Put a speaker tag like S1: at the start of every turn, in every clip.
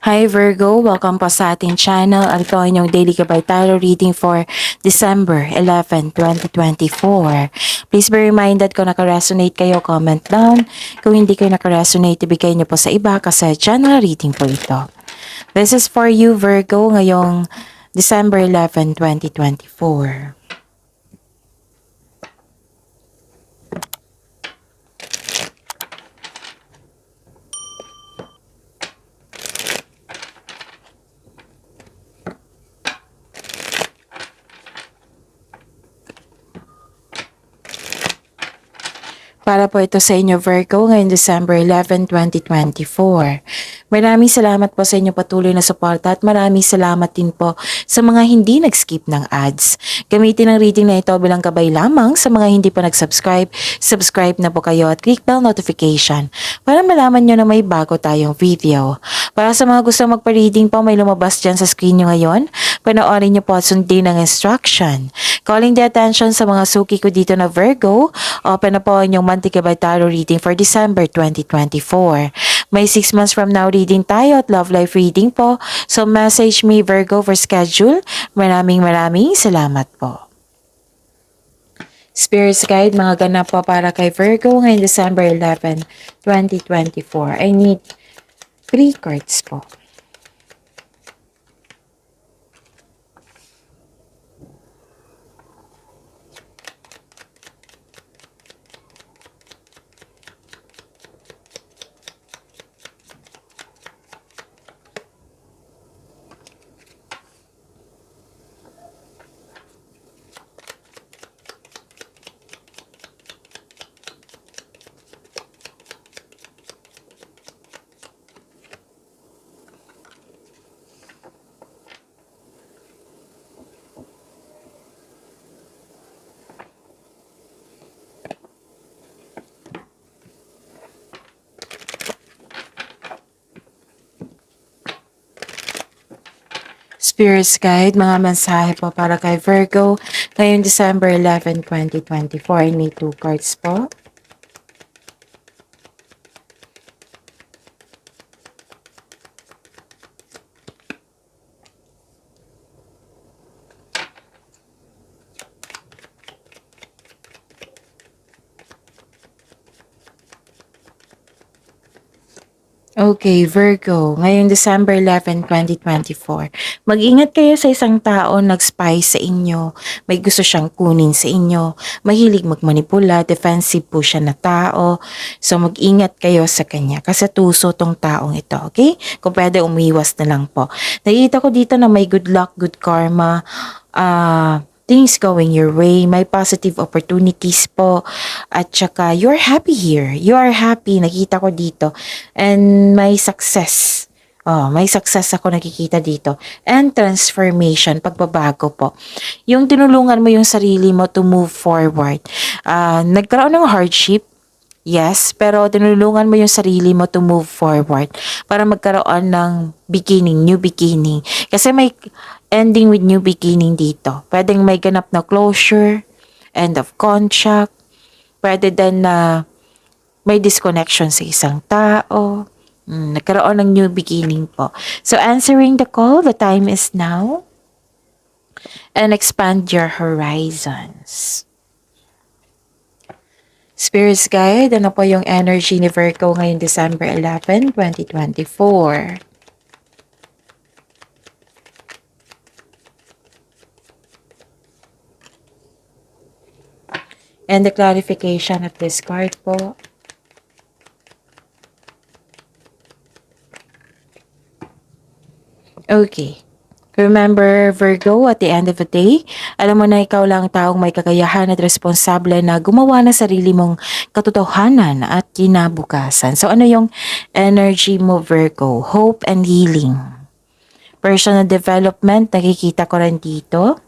S1: Hi Virgo, welcome po sa ating channel. At ito ang inyong daily gabay tarot reading for December 11, 2024. Please be reminded kung naka-resonate kayo, comment down. Kung hindi kayo naka-resonate, ibigay niyo po sa iba kasi general reading po ito. This is for you Virgo ngayong December 11, 2024. Para po ito sa inyo Virgo ngayong December 11, 2024. Maraming salamat po sa inyo patuloy na suporta at maraming salamat din po sa mga hindi nag-skip ng ads. Gamitin ang reading na ito bilang gabay lamang sa mga hindi pa nag-subscribe. Subscribe na po kayo at click bell notification para malaman nyo na may bago tayong video. Para sa mga gusto magpa-reading po, may lumabas dyan sa screen nyo ngayon. Panoorin nyo po at sundin ang instruction. Calling the attention sa mga suki ko dito na Virgo, open na po ang inyong monthly gabay tarot reading for December 2024. May 6 months from now reading tayo at love life reading po. So message me Virgo for schedule. Maraming salamat po. Spirits Guide, mga ganap po para kay Virgo ngayong December 11, 2024. I need 3 cards po. Spirits Guide, mga mensahe po para kay Virgo ngayong December 11, 2024. I need 2 cards po. Okay, Virgo, ngayong December 11, 2024. Mag-ingat kayo sa isang tao nag-spy sa inyo. May gusto siyang kunin sa inyo. Mahilig magmanipula, defensive po siya na tao. So mag-ingat kayo sa kanya kasi tuso tong taong ito, okay? Kung pwede umiwas na lang po. Nakikita ko dito na may good luck, good karma, things going your way, may positive opportunities po, at saka you're happy here, you are happy, nakita ko dito, and may success. Oh, may success ako nakikita dito. And transformation, pagbabago po. Yung tinulungan mo yung sarili mo to move forward. Nagkaroon ng hardship, yes, pero tinulungan mo yung sarili mo to move forward para magkaroon ng beginning, new beginning. Kasi may ending with new beginning dito. Pwedeng may ganap na closure, end of contract. Pwede din na may disconnection sa isang tao. Nagkaroon ng new beginning po. So answering the call, the time is now. And expand your horizons. Spirits Guide, ano po yung energy ni Virgo ngayong December 11, 2024? And the clarification of this card po. Okay. Remember, Virgo, at the end of the day, alam mo na ikaw lang taong may kakayahan at responsable na gumawa ng sarili mong katotohanan at kinabukasan. So, ano yung energy mo, Virgo? Hope and healing. Personal development, nakikita ko rin dito.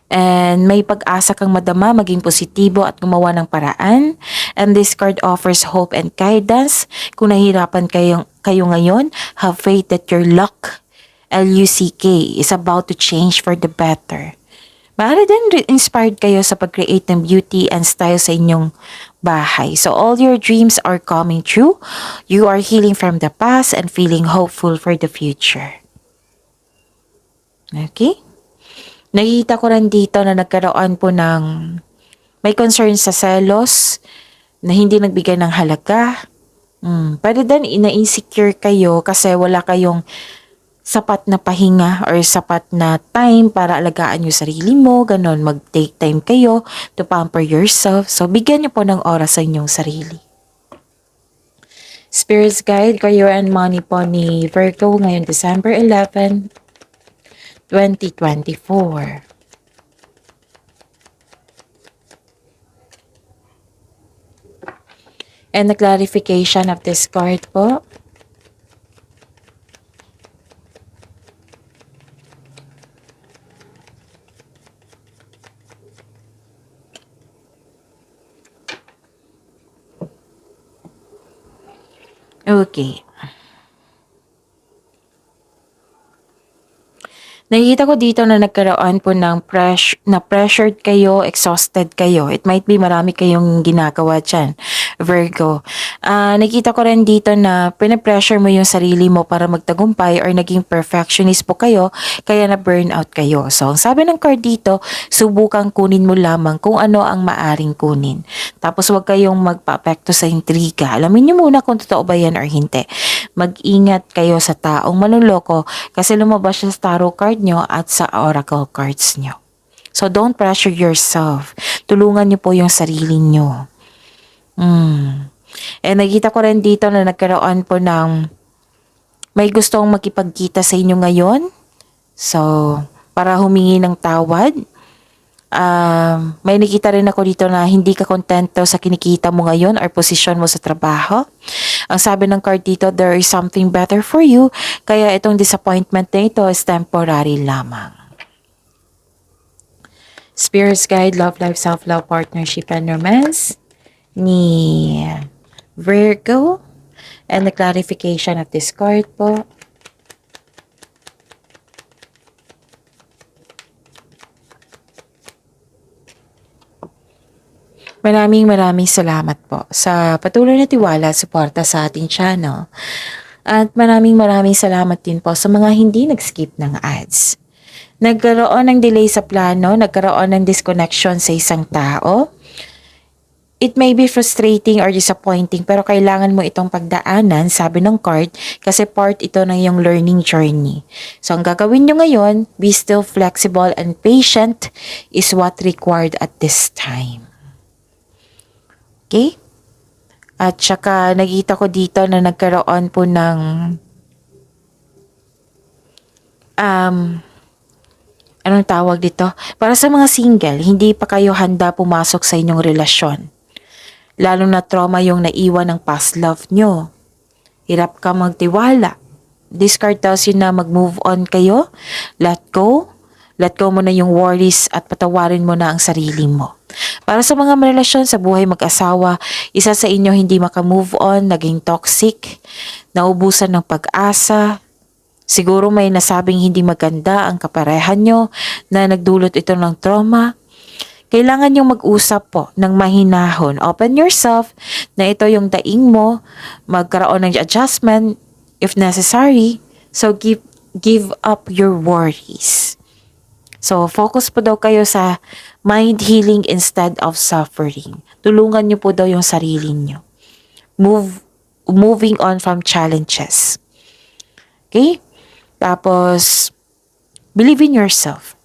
S1: And may pag-asa kang madama, maging positibo at gumawa ng paraan. And this card offers hope and guidance. Kung nahihirapan kayo ngayon, have faith that your luck, L-U-C-K, is about to change for the better. Maaari din inspired kayo sa pag-create ng beauty and style sa inyong bahay. So all your dreams are coming true. You are healing from the past and feeling hopeful for the future. Okay? Nakikita ko rin dito na nagkaroon po ng may concern sa selos, na hindi nagbigay ng halaga. Pwede din ina-insecure kayo kasi wala kayong sapat na pahinga or sapat na time para alagaan yung sarili mo, ganon, mag-take time kayo to pamper yourself. So, bigyan niyo po ng oras sa inyong sarili. Spirit's Guide, Career and Money po ni Virgo ngayon December 11, 2024. And the clarification of this card po. Okay. Nakikita ko dito na nagkaroon po ng pressured kayo, exhausted kayo. It might be marami kayong ginagawa dyan, Virgo. Nakikita ko rin dito na pinapressure mo yung sarili mo para magtagumpay or naging perfectionist po kayo, kaya na burnout kayo. So, ang sabi ng card dito, subukan kunin mo lamang kung ano ang maaring kunin. Tapos huwag kayong magpa-apekto sa intriga. Alamin niyo muna kung totoo ba yan or hindi. Mag-ingat kayo sa taong manloloko kasi lumabas siya sa tarot card nyo at sa oracle cards nyo. So, don't pressure yourself. Tulungan nyo po yung sarili nyo. Nakita ko rin dito na nagkaroon po ng may gustong makipagkita sa inyo ngayon. So, para humingi ng tawad. May nakita rin ako dito na hindi ka kontento sa kinikita mo ngayon or posisyon mo sa trabaho. Ang sabi ng card dito, there is something better for you. Kaya itong disappointment na ito is temporary lamang. Spirit's Guide, Love Life, Self-Love, Partnership, and Romance ni Virgo. And the clarification of this card po. Maraming salamat po sa patuloy na tiwala at suporta sa ating channel. At maraming salamat din po sa mga hindi nag-skip ng ads. Nagkaroon ng delay sa plano, nagkaroon ng disconnection sa isang tao. It may be frustrating or disappointing pero kailangan mo itong pagdaanan, sabi ng card, kasi part ito ng iyong learning journey. So ang gagawin nyo ngayon, be still flexible and patient is what required at this time. Okay? At saka nakita ko dito na nagkaroon po ng anong tawag dito? Para sa mga single, hindi pa kayo handa pumasok sa inyong relasyon. Lalo na trauma yung naiwan ng past love nyo. Hirap ka magtiwala. This card tells you na mag-move on kayo. Let go. Let go mo na yung worries at patawarin mo na ang sarili mo. Para sa mga relasyon sa buhay mag-asawa, isa sa inyo hindi maka-move on, naging toxic, naubusan ng pag-asa. Siguro may nasabing hindi maganda ang kaparehan nyo na nagdulot ito ng trauma. Kailangan yung mag-usap po ng mahinahon. Open yourself na ito yung daing mo, magkaroon ng adjustment if necessary. So give up your worries. So, focus po daw kayo sa mind healing instead of suffering. Tulungan niyo po daw yung sarili niyo. Moving on from challenges. Okay? Tapos, believe in yourself.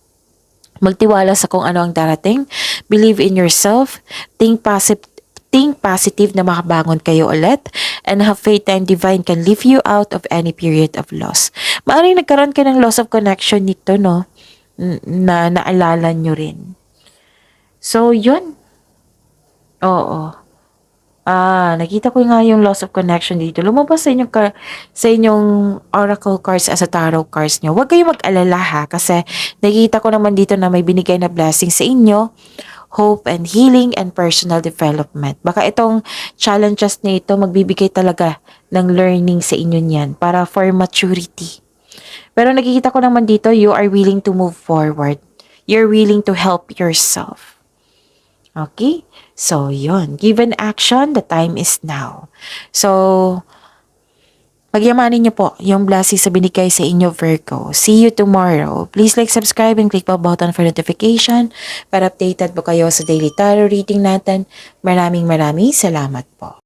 S1: Magtiwala sa kung ano ang darating. Believe in yourself. Think positive na makabangon kayo ulit. And have faith and divine can lift you out of any period of loss. Maaaring nagkaroon ka ng loss of connection nito, no? Na naalala nyo rin. So, yun. Oo. Nakita ko nga yung loss of connection dito. Lumabas sa inyong oracle cards as a tarot cards nyo. Huwag kayong mag-alala ha, kasi nakita ko naman dito na may binigay na blessing sa inyo. Hope and healing and personal development. Baka itong challenges na ito magbibigay talaga ng learning sa inyo niyan para for maturity. Pero nakikita ko naman dito, you are willing to move forward. You're willing to help yourself. Okay? So, yon. Given action, the time is now. So, pagyamanin niyo po yung blessings sa binigay sa inyo, Virgo. See you tomorrow. Please like, subscribe, and click the button for notification para updated po kayo sa daily tarot reading natin. Maraming salamat po.